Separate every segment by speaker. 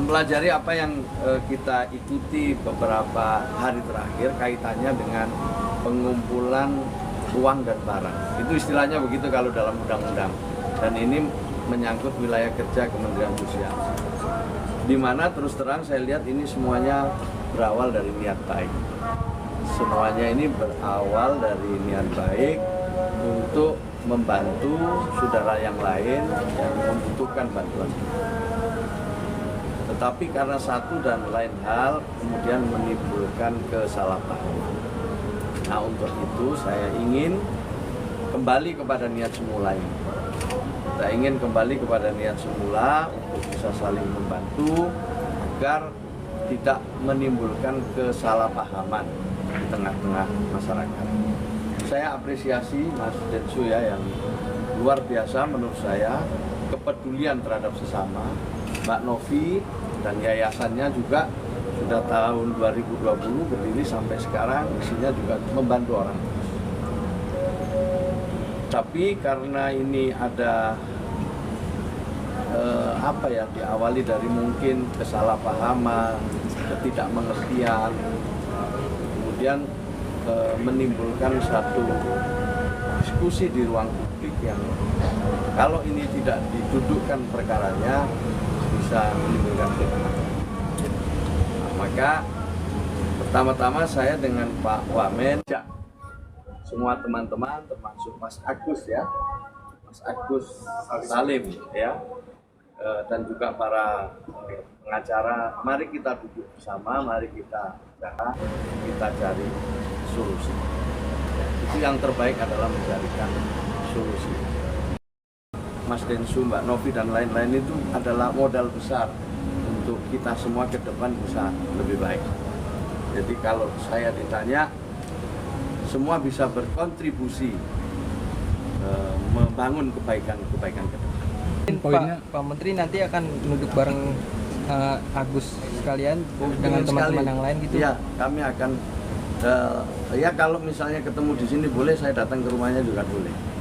Speaker 1: mempelajari apa yang kita ikuti beberapa hari terakhir kaitannya dengan pengumpulan uang dan barang. Itu istilahnya begitu kalau dalam undang-undang. Dan ini menyangkut wilayah kerja Kementerian Sosial. Di mana terus terang saya lihat ini semuanya berawal dari niat baik. Semuanya ini berawal dari niat baik untuk membantu saudara yang lain yang membutuhkan bantuan. Tetapi karena satu dan lain hal kemudian menimbulkan kesalahpahaman. Nah, untuk itu saya ingin kembali kepada niat semula ini. Kita ingin kembali kepada niat semula untuk bisa saling membantu agar tidak menimbulkan kesalahpahaman di tengah-tengah masyarakat. Saya apresiasi Mas Densu ya, yang luar biasa menurut saya, kepedulian terhadap sesama. Mbak Novi dan yayasannya juga sudah tahun 2020 berdiri sampai sekarang, isinya juga membantu orang. Tapi karena ini ada diawali dari mungkin kesalahpahaman, ketidakmengertian, kemudian menimbulkan satu diskusi di ruang publik yang kalau ini tidak didudukkan perkaranya bisa menimbulkan fitnah. Nah, maka pertama-tama saya dengan Pak Wamen, semua teman-teman termasuk Mas Agus ya, Mas Agus Salim ya, dan juga para pengacara, mari kita duduk bersama, mari kita cari solusi. Itu yang terbaik adalah mencarikan solusi. Mas Densu, Mbak Novi dan lain-lain itu adalah modal besar untuk kita semua ke depan bisa lebih baik. Jadi kalau saya ditanya, semua bisa berkontribusi membangun kebaikan-kebaikan ke depan.
Speaker 2: Pak Menteri nanti akan duduk bareng Agus sekalian dengan teman-teman yang lain gitu?
Speaker 1: Ya, kami akan ya kalau misalnya ketemu di sini boleh, saya datang ke rumahnya juga boleh.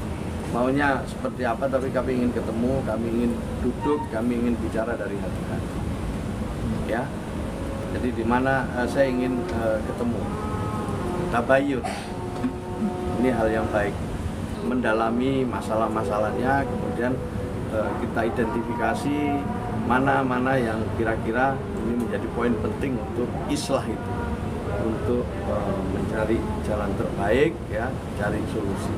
Speaker 1: Maunya seperti apa, tapi kami ingin ketemu, kami ingin duduk, kami ingin bicara dari hati ke hati. Ya, jadi di mana saya ingin ketemu, tabayun. Ini hal yang baik, mendalami masalah-masalahnya, kemudian kita identifikasi mana-mana yang kira-kira ini menjadi poin penting untuk islah itu, untuk mencari jalan terbaik, ya, cari solusi.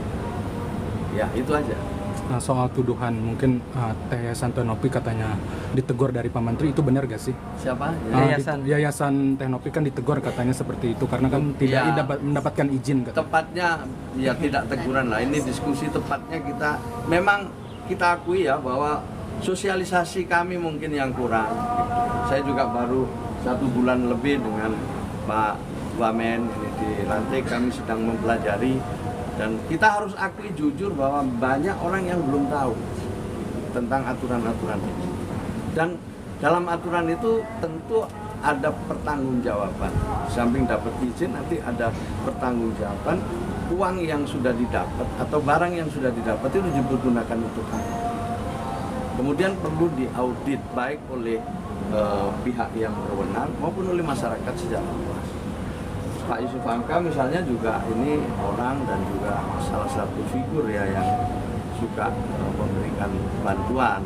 Speaker 1: Ya, itu aja.
Speaker 3: Nah, soal tuduhan mungkin Yayasan Teknopi katanya ditegur dari Pak Menteri, itu benar gak sih?
Speaker 1: Siapa?
Speaker 3: Yayasan Teknopi kan ditegur katanya seperti itu karena kan tidak mendapatkan izin.
Speaker 1: Tepatnya ya tidak teguran lah, ini diskusi tepatnya memang kita akui ya bahwa sosialisasi kami mungkin yang kurang. Saya juga baru 1 bulan lebih dengan Pak Wamen ini dilantik, kami sedang mempelajari. Dan kita harus akui jujur bahwa banyak orang yang belum tahu tentang aturan-aturan ini. Dan dalam aturan itu tentu ada pertanggungjawaban. Samping dapat izin, nanti ada pertanggungjawaban. Uang yang sudah didapat atau barang yang sudah didapat itu dipergunakan untuk apa. Kemudian perlu diaudit baik oleh pihak yang berwenang maupun oleh masyarakat secara luas. Pak Yusuf Hamka misalnya juga ini orang dan juga salah satu figur ya yang suka memberikan bantuan.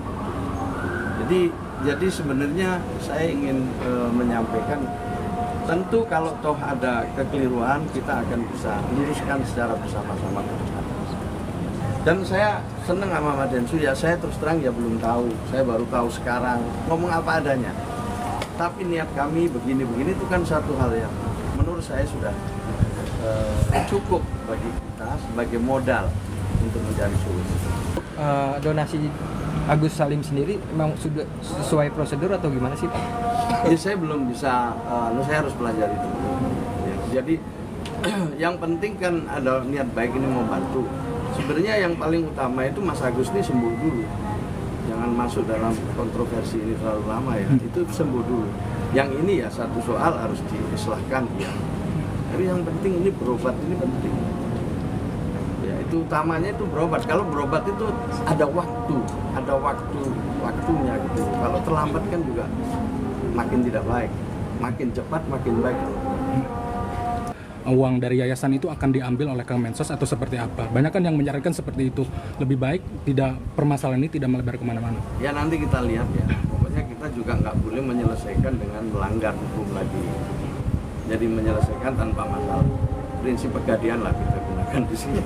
Speaker 1: Jadi sebenarnya saya ingin menyampaikan, tentu kalau toh ada kekeliruan kita akan bisa luruskan secara bersama-sama ke depan. Dan saya senang sama Mas Densu ya, saya terus terang ya belum tahu, saya baru tahu sekarang, ngomong apa adanya. Tapi niat kami begini-begini itu kan satu hal yang menurut saya sudah cukup bagi kita sebagai modal untuk mencari solusi.
Speaker 2: Donasi Agus Salim sendiri memang sudah sesuai prosedur atau gimana sih, Pak?
Speaker 1: Ya, saya belum bisa, saya harus pelajari itu. Ya, jadi yang penting kan ada niat baik ini membantu. Sebenarnya yang paling utama itu Mas Agus ini sembuh dulu. Jangan masuk dalam kontroversi ini terlalu lama ya. Itu sembuh dulu. Yang ini ya satu soal harus diislahkan ya. Tapi yang penting ini berobat ini penting. Ya itu utamanya itu berobat. Kalau berobat itu ada waktunya gitu. Kalau terlambat kan juga makin tidak baik. Makin cepat makin baik.
Speaker 3: Uang dari yayasan itu akan diambil oleh Kemensos atau seperti apa? Banyak kan yang menyarankan seperti itu. Lebih baik tidak, permasalahan ini tidak melebar kemana-mana.
Speaker 1: Ya nanti kita lihat ya. Pokoknya kita juga nggak boleh menyelesaikan dengan melanggar hukum lagi. Jadi menyelesaikan tanpa masalah. Prinsip pegadian lah kita gunakan di sini.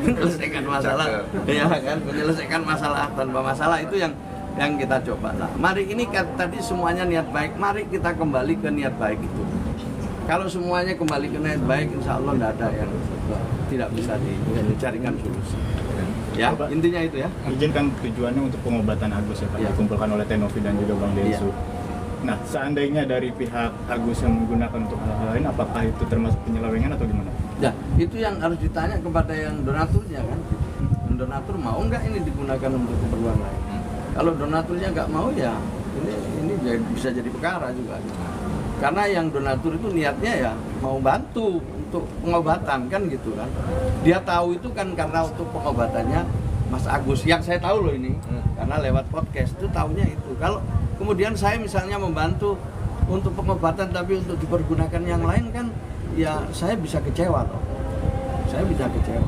Speaker 1: Menyelesaikan masalah, ya kan? Menyelesaikan masalah tanpa masalah itu yang kita coba lah. Mari ini kan tadi semuanya niat baik. Mari kita kembali ke niat baik itu. Kalau semuanya kembali ke niat baik, insya Allah tidak ada yang tidak bisa dicarikan solusi. Ya, intinya itu ya.
Speaker 4: Izinkan tujuannya untuk pengobatan Agus ya Pak,
Speaker 1: Ya.
Speaker 4: dikumpulkan oleh Tenovi dan juga Bang Densu. Nah, seandainya dari pihak Agus yang menggunakan untuk hal-hal lain, apakah itu termasuk penyelewengan atau gimana?
Speaker 1: Ya, itu yang harus ditanya kepada yang donaturnya kan. Donatur mau nggak ini digunakan untuk keperluan lain? Kalau donaturnya nggak mau ya, ini bisa jadi perkara juga. Karena yang donatur itu niatnya ya mau bantu untuk pengobatan kan gitu kan. Dia tahu itu kan karena untuk pengobatannya Mas Agus. Yang saya tahu loh ini, karena lewat podcast itu tahunya itu. Kalau kemudian saya misalnya membantu untuk pengobatan tapi untuk dipergunakan yang lain kan, ya saya bisa kecewa loh. Saya bisa kecewa.